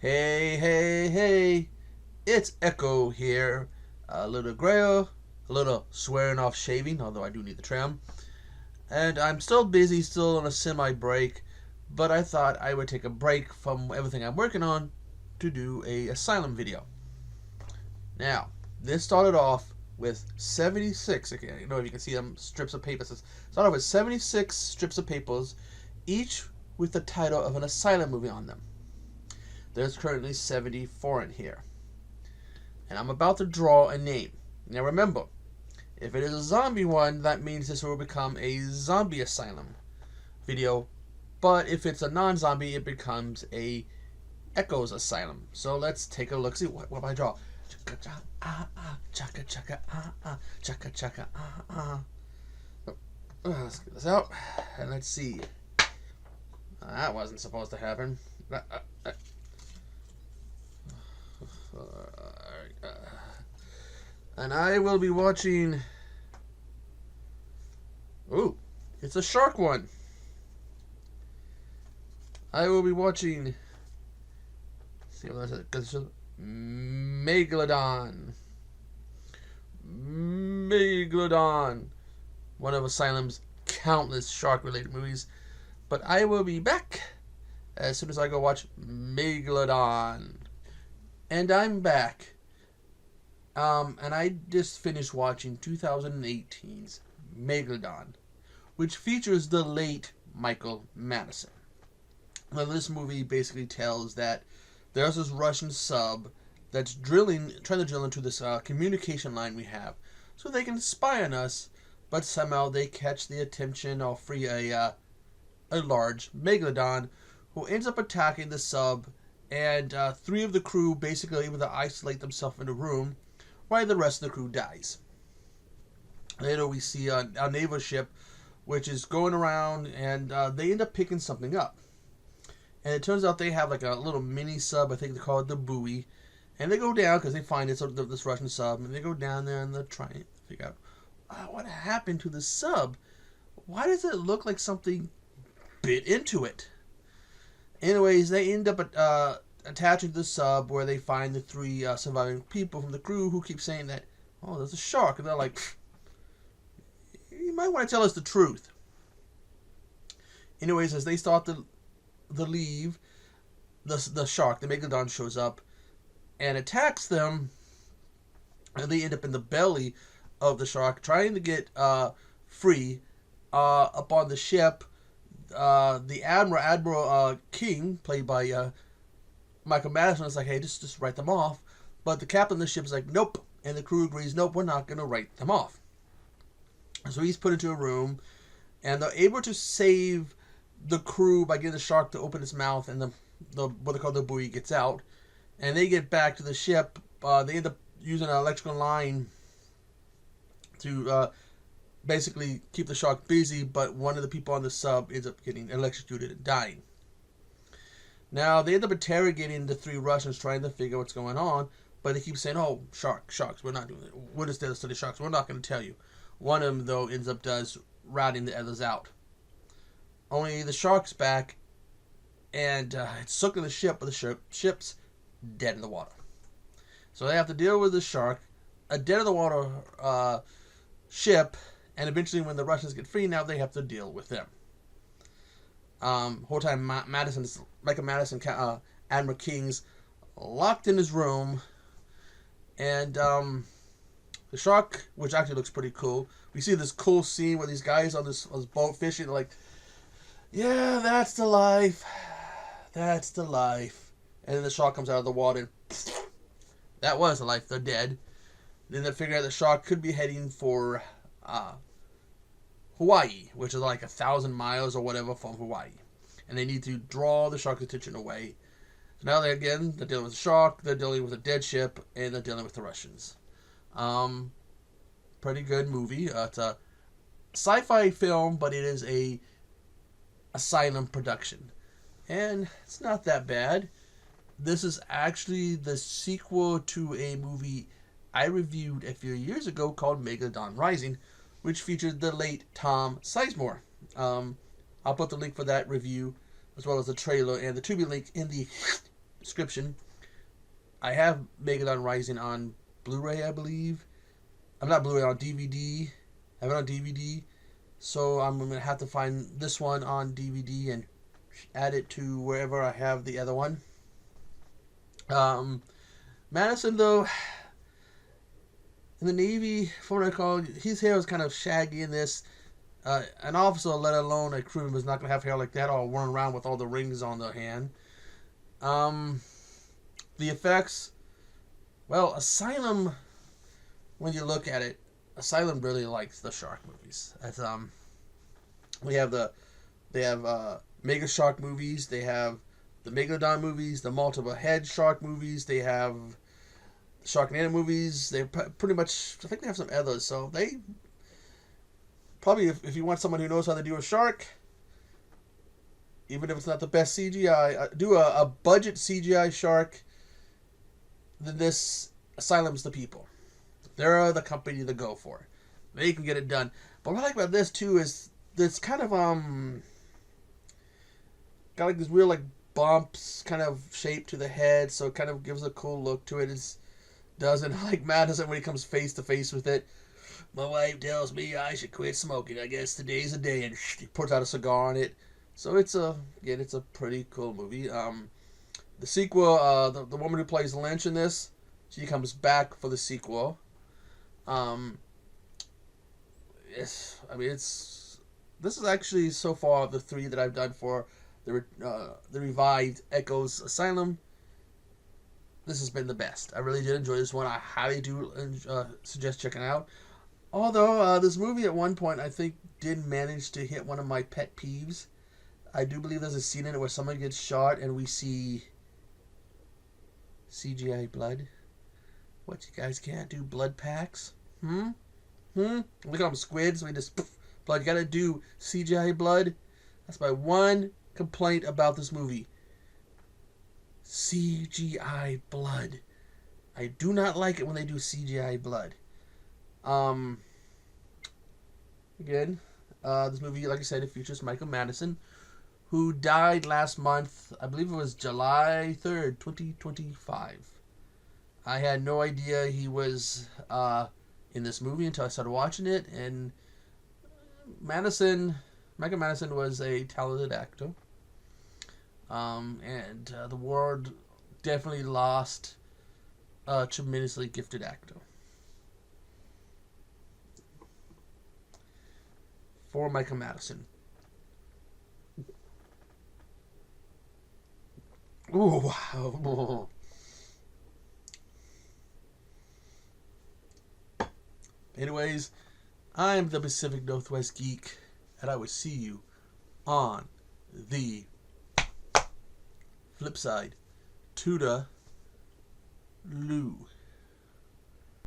Hey, hey, hey, it's Echo here. A little grail, a little swearing off shaving, although I do need the trim. And I'm still busy, still on a semi-break, but I thought I would take a break from everything I'm working on to do a Asylum video. Now, this started off with 76, I don't know if you can see them strips of paper. It started off with 76 strips of papers, each with the title of an Asylum movie on them. There's currently 74 in here. And I'm about to draw a name. Now remember, if it is a zombie one, that means this will become a zombie asylum video. But if it's a non-zombie, it becomes a Echoes Asylum. So let's take a look. See, what do I draw? Chaka chaka chaka chaka chaka chaka. Let's get this out. And let's see. That wasn't supposed to happen. And I will be watching. Ooh, it's a shark one. I will be watching. Let's see what that's it. Megalodon. Megalodon. One of Asylum's countless shark-related movies. But I will be back as soon as I go watch Megalodon. And I'm back. And I just finished watching 2018's Megalodon, which features the late Michael Madison. Now, this movie basically tells that there's this Russian sub that's trying to drill into this communication line we have, so they can spy on us. But somehow they catch the attention or free a large Megalodon, who ends up attacking the sub. And 3 of the crew basically are able to isolate themselves in a room, while the rest of the crew dies. Later we see a naval ship, which is going around, and they end up picking something up. And it turns out they have like a little mini sub, I think they call it the buoy. And they go down because they find it's this Russian sub, and they go down there and they're trying to figure out what happened to the sub. Why does it look like something bit into it? Anyways, they end up attaching to the sub, where they find the 3 surviving people from the crew who keep saying that, oh, there's a shark. And they're like, you might want to tell us the truth. Anyways, as they start to leave, the shark, the Megalodon, shows up and attacks them. And they end up in the belly of the shark, trying to get free up on the ship. The Admiral King, played by Michael Madison, is like, hey, just write them off. But the captain of the ship is like, nope. And the crew agrees, nope, we're not going to write them off. So he's put into a room, and they're able to save the crew by getting the shark to open its mouth, and the what they call the buoy gets out. And they get back to the ship. They end up using an electrical line to basically keep the shark busy, but one of the people on the sub ends up getting electrocuted and dying. Now, they end up interrogating the 3 Russians, trying to figure out what's going on, but they keep saying, oh, sharks, we're not doing it. We're just there to study sharks. We're not going to tell you. One of them, though, ends up routing the others out. Only the shark's back, and it's sucking the ship, but the ship's dead in the water. So they have to deal with the shark, a dead in the water ship, and eventually when the Russians get free, now they have to deal with them. Whole time Michael Madison, Admiral King's locked in his room, and the shark, which actually looks pretty cool. We see this cool scene where these guys on this boat fishing, they're like, yeah, that's the life. That's the life. And then the shark comes out of the water, and that was the life. They're dead. Then they figure out the shark could be heading for Hawaii, which is like 1,000 miles or whatever from Hawaii. And they need to draw the shark's attention away. So now they're dealing with the shark, they're dealing with a dead ship, and they're dealing with the Russians. Pretty good movie. It's a sci-fi film, but it is a Asylum production. And it's not that bad. This is actually the sequel to a movie I reviewed a few years ago called Megalodon Rising, which featured the late Tom Sizemore. I'll put the link for that review, as well as the trailer and the Tubi link in the description, I have Megalodon Rising on Blu-ray, I believe. I'm not Blu-ray, on DVD. I have it on DVD. So I'm going to have to find this one on DVD and add it to wherever I have the other one. Madison, though, in the Navy, from what I recall, his hair was kind of shaggy in this. An officer, let alone a crewman, was not going to have hair like that or run around with all the rings on their hand. The effects, well, Asylum, when you look at it, Asylum really likes the shark movies. That's, they have Mega Shark movies, they have the Megalodon movies, the multiple head shark movies, they have Sharknado movies. They pretty much, I think they have some others. So they probably, if you want someone who knows how to do a shark, even if it's not the best CGI, do a budget CGI shark, then this Asylum's the people. They're the company to go for. They can get it done. But what I like about this too is it's kind of got like this weird like bumps kind of shape to the head, so it kind of gives a cool look to it. It doesn't like Madison when he comes face to face with it. My wife tells me I should quit smoking. I guess today's a day, and he puts out a cigar on it. So it's a pretty cool movie. The sequel, the woman who plays Lynch in this, she comes back for the sequel. This is actually so far the three that I've done for the revived Echo Asylum. This has been the best. I really did enjoy this one. I highly do suggest checking it out. Although this movie at one point I think did manage to hit one of my pet peeves. I do believe there's a scene in it where someone gets shot and we see CGI blood. What, you guys can't do blood packs? Look at them squids. We just blood. You gotta do CGI blood. That's my one complaint about this movie. CGI blood. I do not like it when they do CGI blood. Again, this movie, like I said, it features Michael Madison, who died last month. I believe it was July 3rd, 2025. I had no idea he was in this movie until I started watching it, and Michael Madison was a talented actor. And the world definitely lost a tremendously gifted actor. For Michael Madison. Ooh, wow. Anyways, I'm the Pacific Northwest Geek, and I will see you on the flip side. Toodaloo.